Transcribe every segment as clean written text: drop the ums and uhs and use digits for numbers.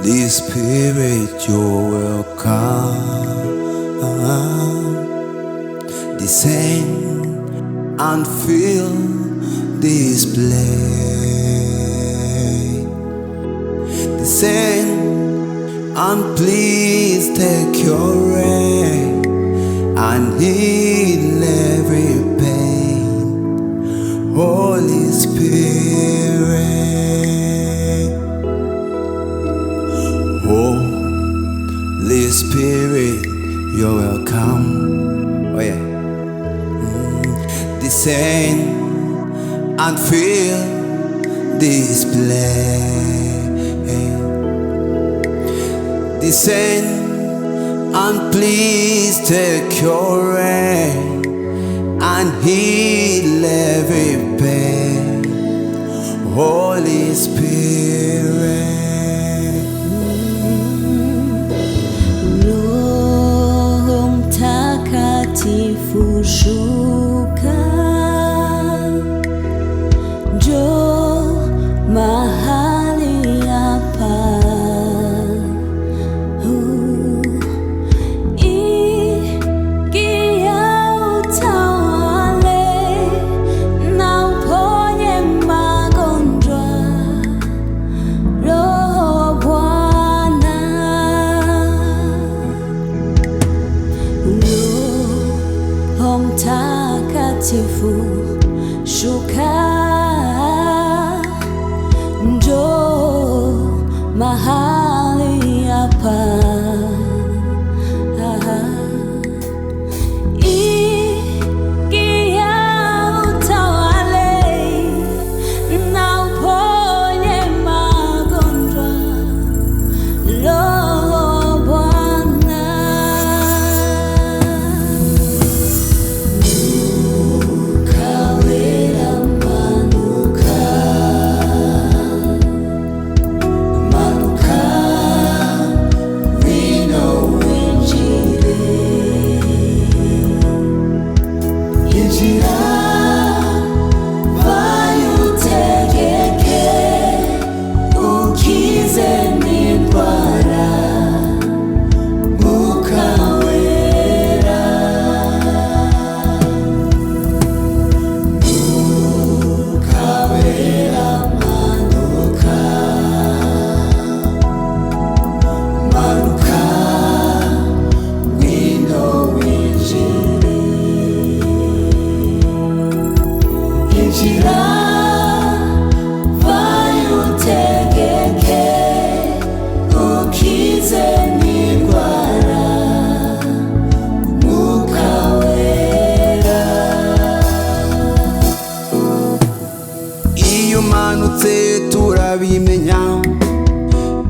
Holy Spirit, you're welcome. Descend and fill this place. Descend and please take your reign and heal every pain. Holy Spirit, Holy Spirit, you're welcome. Oh yeah. Descend and fill this place. Descend and please take your reign and heal every pain. Holy Spirit. Roho Mtakatifu shuka, njoo mahali hapa. Ingia utawale na uponye magonjwa. Roho wa Bwana, Roho Mtakatifu shuka, njoo mahali hapa. Ingia utawale na uponye magonjwa. Roho wa Bwana, Kawera manuka, manuka, wino winjire. Injira, vai utegeke, ukize n'indwara. Mwuka wera, Mwuka wera manuka, manuka, wino winjire. Injira, vai utegeke, ukize n'indwara. Mwuka wera. Iyo umanutse turabimenya,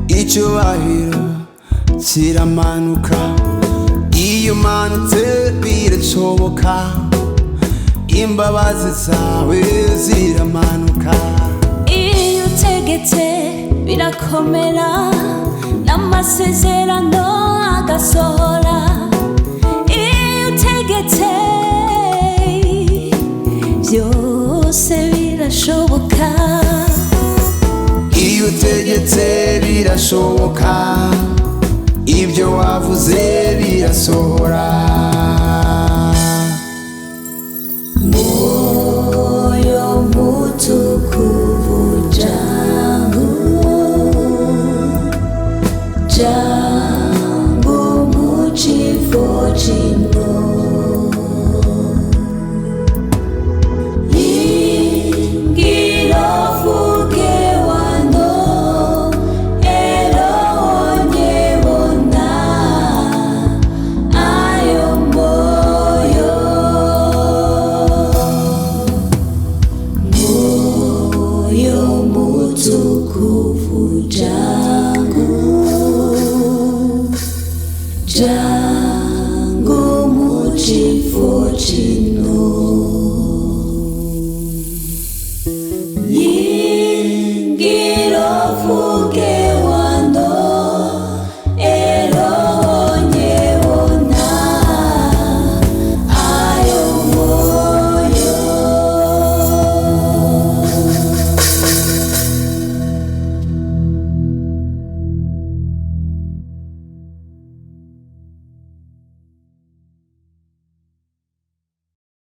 icyubahiro kiramanuka. Iyo umanutse birashoboka, imbabazi zawe ziramanuka. Iyo utegetse birakomera, n'amasezerano agasohora. Iyo utegetse byose birashoboka. Iyo utegetse birashoboka, ibyo wavuze birasohora. Moyo mtukufu jangu, jangu muchifo chino. Ingira fuke wano, ero onyebona, ayo moyo. Moyo mtukufu jangu.